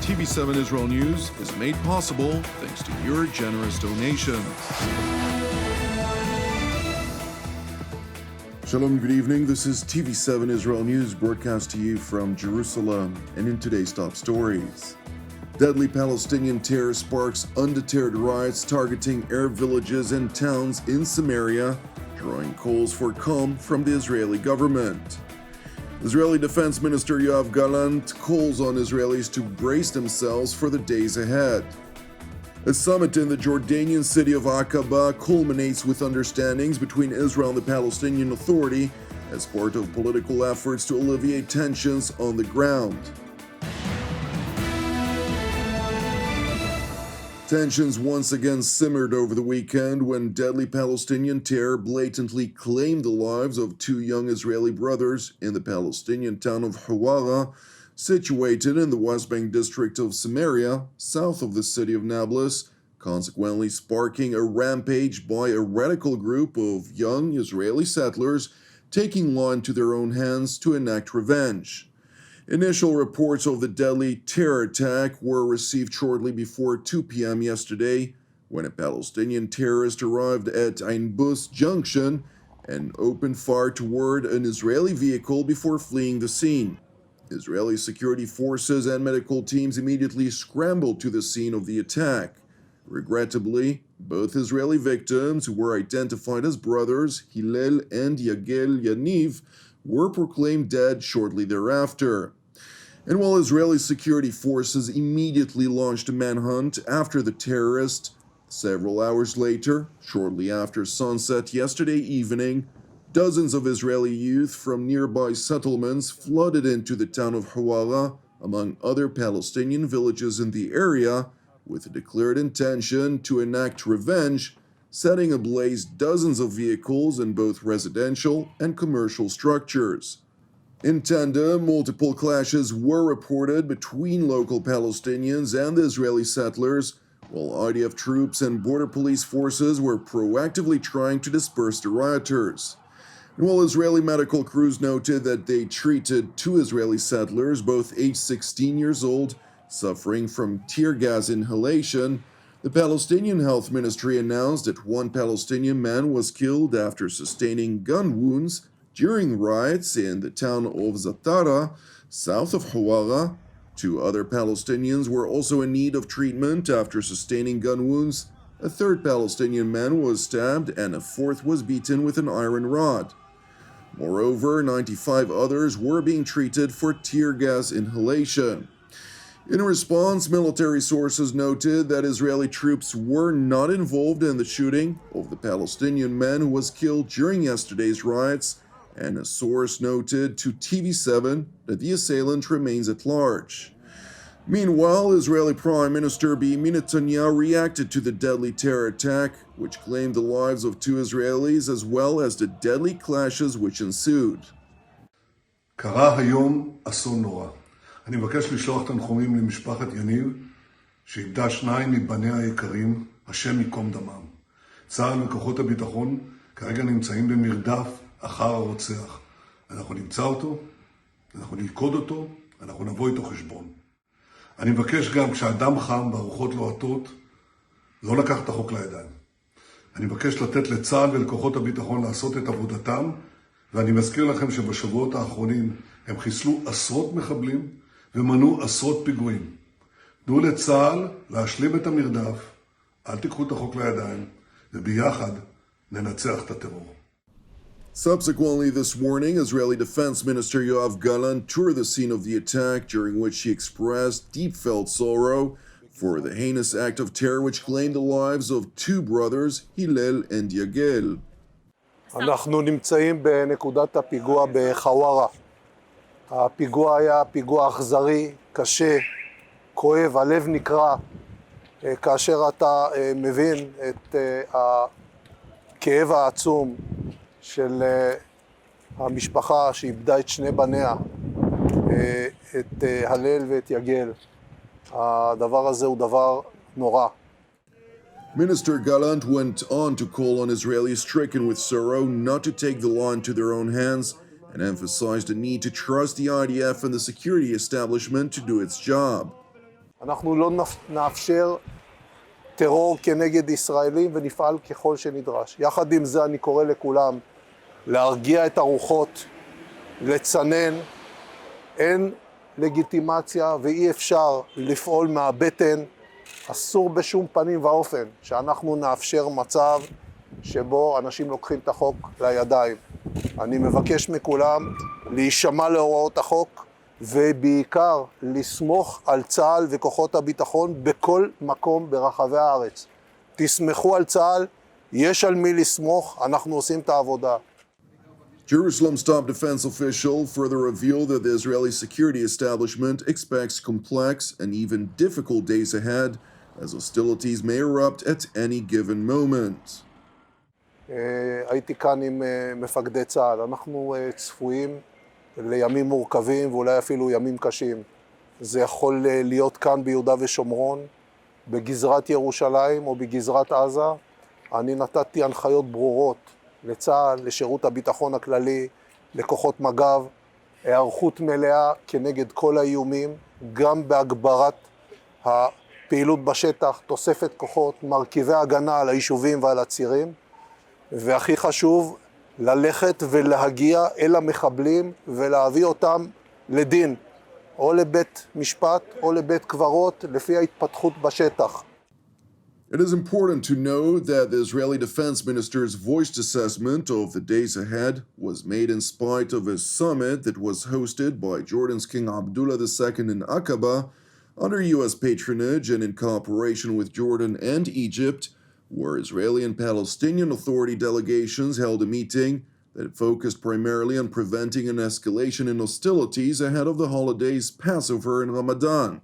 TV7 Israel News is made possible thanks to your generous donations. Shalom, good evening. This is TV7 Israel News broadcast to you from Jerusalem, and in today's top stories. Deadly Palestinian terror sparks undeterred riots targeting Arab villages and towns in Samaria, drawing calls for calm from the Israeli government. Israeli Defense Minister Yoav Gallant calls on Israelis to brace themselves for the days ahead. A summit in the Jordanian city of Aqaba culminates with understandings between Israel and the Palestinian Authority as part of political efforts to alleviate tensions on the ground. Tensions once again simmered over the weekend when deadly Palestinian terror blatantly claimed the lives of two young Israeli brothers in the Palestinian town of Hawara, situated in the West Bank district of Samaria, south of the city of Nablus, consequently sparking a rampage by a radical group of young Israeli settlers taking law into their own hands to enact revenge. Initial reports of the deadly terror attack were received shortly before 2 p.m. yesterday, when a Palestinian terrorist arrived at Ein Bus Junction and opened fire toward an Israeli vehicle before fleeing the scene. Israeli security forces and medical teams immediately scrambled to the scene of the attack. Regrettably, both Israeli victims, who were identified as brothers Hillel and Yagel Yaniv, were proclaimed dead shortly thereafter. And while Israeli security forces immediately launched a manhunt after the terrorist, several hours later, shortly after sunset yesterday evening, dozens of Israeli youth from nearby settlements flooded into the town of Hawara, among other Palestinian villages in the area, with a declared intention to enact revenge, setting ablaze dozens of vehicles in both residential and commercial structures. In tandem, multiple clashes were reported between local Palestinians and the Israeli settlers, while IDF troops and border police forces were proactively trying to disperse the rioters. And while Israeli medical crews noted that they treated two Israeli settlers, both aged 16 years old, suffering from tear gas inhalation, the Palestinian Health Ministry announced that one Palestinian man was killed after sustaining gun wounds during riots in the town of Zatara, south of Hawara. Two other Palestinians were also in need of treatment after sustaining gun wounds. A third Palestinian man was stabbed and a fourth was beaten with an iron rod. Moreover, 95 others were being treated for tear gas inhalation. In response, military sources noted that Israeli troops were not involved in the shooting of the Palestinian man who was killed during yesterday's riots, and a source noted to TV7 that the assailant remains at large. Meanwhile, Israeli Prime Minister Benjamin Netanyahu reacted to the deadly terror attack, which claimed the lives of two Israelis as well as the deadly clashes which ensued. קרה היום אסון נורא. אני מבקש לשלוח תנחומים למשפחת יניב, שאיבדה שניים מבניה היקרים, השם ייקום דמם. צה"ל וכוחות הביטחון כרגע נמצאים במרדף אחר הרוצח. אנחנו נמצא אותו, אנחנו נלכוד אותו, אנחנו נבוא איתו חשבון. אני מבקש גם כשאדם חם והרוחות לוהטות, לא לקחת את החוק לידיים. אני מבקש לתת לצה"ל ולכוחות הביטחון לעשות את עבודתם, ואני מזכיר לכם שבשבועות האחרונים הם חיסלו עשרות מחבלים ומנעו עשרות פיגועים. תנו לצה"ל להשלים את המרדף, אל תיקחו את החוק לידיים, וביחד ננצח את הטרור. Subsequently this morning, Israeli Defense Minister Yoav Gallant toured the scene of the attack, during which he expressed deep-felt sorrow for the heinous act of terror which claimed the lives of two brothers, Hillel and Yagel. אנחנו נמצאים בנקודת הפיגוע בחווארה. הפיגוע היה פיגוע אכזרי, קשה, כואב, הלב נקרע, כאשר אתה מבין את הכאב העצום של המשפחה שאיבדה את שני בניה, את הלל ואת יגל. הדבר הזה הוא דבר נורא. Minister Gallant went on to call on Israelis stricken with sorrow not to take the law into their own hands and emphasized the need to trust the IDF and the security establishment to do its job. אנחנו לא נאפשר טרור כנגד ישראלים ונפעל ככל שנדרש. יחד עם זה אני קורא לכולם להרגיע את הרוחות, לצנן, אין לגיטימציה ואי אפשר לפעול מהבטן. אסור בשום פנים ואופן שאנחנו נאפשר מצב שבו אנשים לוקחים את החוק לידיים. אני מבקש מכולם להישמע להוראות החוק ובעיקר לסמוך על צה"ל וכוחות הביטחון בכל מקום ברחבי הארץ. תסמכו על צה"ל, יש על מי לסמוך, אנחנו עושים את העבודה. Jerusalem's top defense official further revealed that the Israeli security establishment expects complex and even difficult days ahead as hostilities may erupt at any given moment. הייתי כאן עם מפקדי צה"ל, אנחנו צפויים לימים מורכבים ואולי אפילו ימים קשים. זה יכול להיות כאן ביהודה ושומרון, בגזרת ירושלים או בגזרת עזה. אני נתתי הנחיות ברורות לצה"ל, לשירות הביטחון הכללי, לכוחות מג"ב, היערכות מלאה כנגד כל האיומים, גם בהגברת הפעילות בשטח, תוספת כוחות, מרכיבי הגנה על היישובים ועל הצירים, והכי חשוב, ללכת ולהגיע אל המחבלים ולהביא אותם לדין, או לבית משפט או לבית קברות, לפי ההתפתחות בשטח. It is important to know that the Israeli Defense Minister's voiced assessment of the days ahead was made in spite of a summit that was hosted by Jordan's King Abdullah II in Aqaba under U.S. patronage and in cooperation with Jordan and Egypt, where Israeli and Palestinian Authority delegations held a meeting that focused primarily on preventing an escalation in hostilities ahead of the holidays Passover and Ramadan.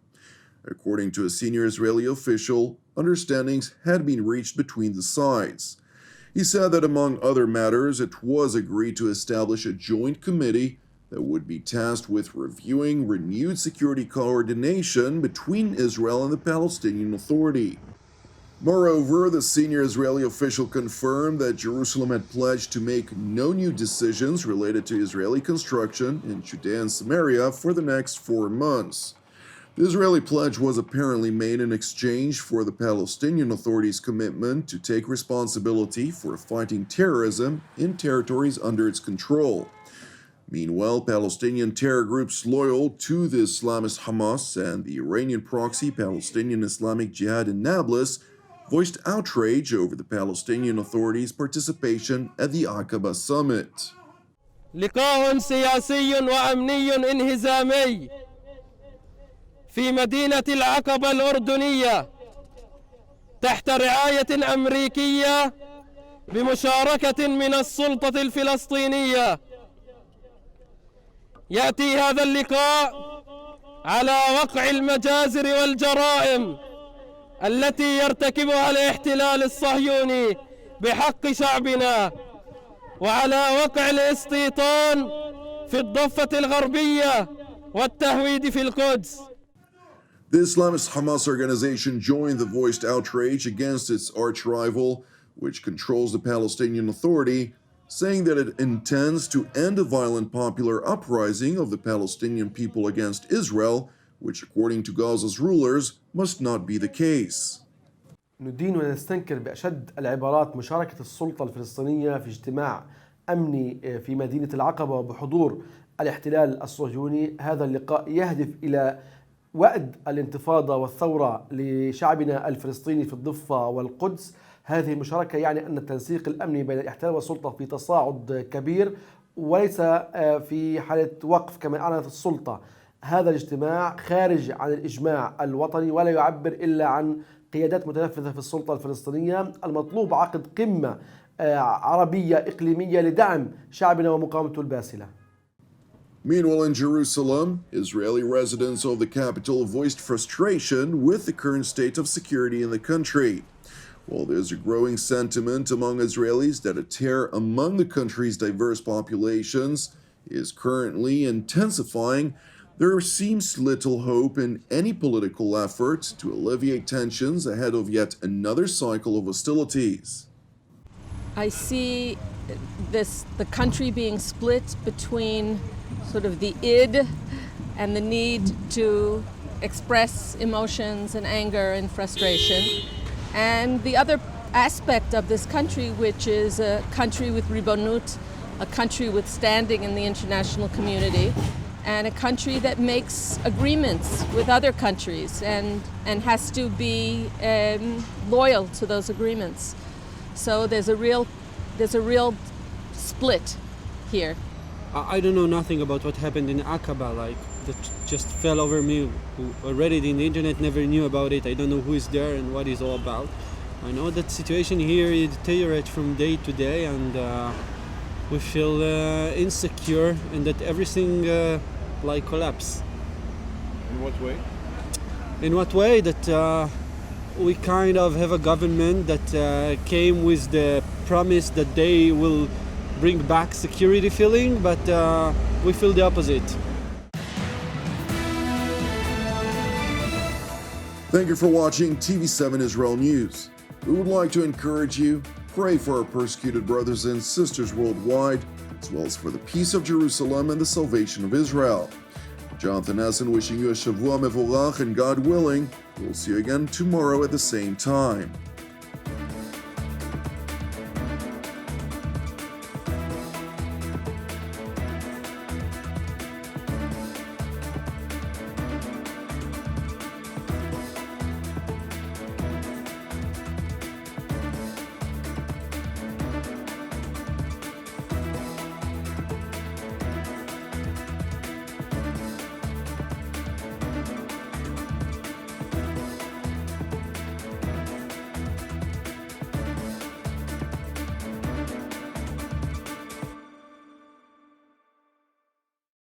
According to a senior Israeli official, understandings had been reached between the sides. He said that among other matters, it was agreed to establish a joint committee that would be tasked with reviewing renewed security coordination between Israel and the Palestinian Authority. Moreover, the senior Israeli official confirmed that Jerusalem had pledged to make no new decisions related to Israeli construction in Judea and Samaria for the next 4 months. The Israeli pledge was apparently made in exchange for the Palestinian Authority's commitment to take responsibility for fighting terrorism in territories under its control. Meanwhile, Palestinian terror groups loyal to the Islamist Hamas and the Iranian proxy Palestinian Islamic Jihad in Nablus voiced outrage over the Palestinian Authority's participation at the Aqaba summit. لقاء سياسي وأمني انهزامي في مدينة العقبة الأردنية تحت رعاية أمريكية بمشاركة من السلطة الفلسطينية. يأتي هذا اللقاء على وقع المجازر والجرائم التي يرتكبها الاحتلال الصهيوني بحق شعبنا، وعلى وقع الاستيطان في الضفة الغربية والتهويد في القدس. The Islamist Hamas organization joined the voiced outrage against its arch-rival, which controls the Palestinian Authority, saying that it intends to end a violent popular uprising of the Palestinian people against Israel, which according to Gaza's rulers must not be the case. ندين ونستنكر بأشد العبارات مشاركة السلطة الفلسطينية في اجتماع أمني في مدينة العقبة بحضور الاحتلال الصهيوني. هذا اللقاء يهدف إلى وأد الانتفاضة والثورة لشعبنا الفلسطيني في الضفة والقدس. هذه المشاركة يعني أن التنسيق الأمني بين الاحتلال والسلطة في تصاعد كبير وليس في حالة وقف كما أعلنت السلطة. هذا الاجتماع خارج عن الإجماع الوطني ولا يعبر إلا عن قيادات متنفذة في السلطة الفلسطينية. المطلوب عقد قمة عربية إقليمية لدعم شعبنا ومقاومته الباسلة. Meanwhile, in Jerusalem, Israeli residents of the capital voiced frustration with the current state of security in the country. While there's a growing sentiment among Israelis that a tear among the country's diverse populations is currently intensifying, there seems little hope in any political effort to alleviate tensions ahead of yet another cycle of hostilities. I see the country being split between sort of the id and the need to express emotions and anger and frustration. And the other aspect of this country, which is a country with ribonut, a country with standing in the international community, and a country that makes agreements with other countries and has to be loyal to those agreements. So there's a real split here. I don't know nothing about what happened in Aqaba, like that just fell over me. Who read it in the internet, never knew about it. I don't know who is there and what it's all about. I know that situation here is deteriorates from day to day, and we feel insecure and that everything like collapse. In what way? In what way? That we kind of have a government that came with the promise that they will bring back security feeling, but we feel the opposite. Thank you for watching TV7 Israel News. We would like to encourage you, pray for our persecuted brothers and sisters worldwide, as well as for the peace of Jerusalem and the salvation of Israel. Jonathan Essen wishing you a Shavua Mevorach, and God willing, we'll see you again tomorrow at the same time.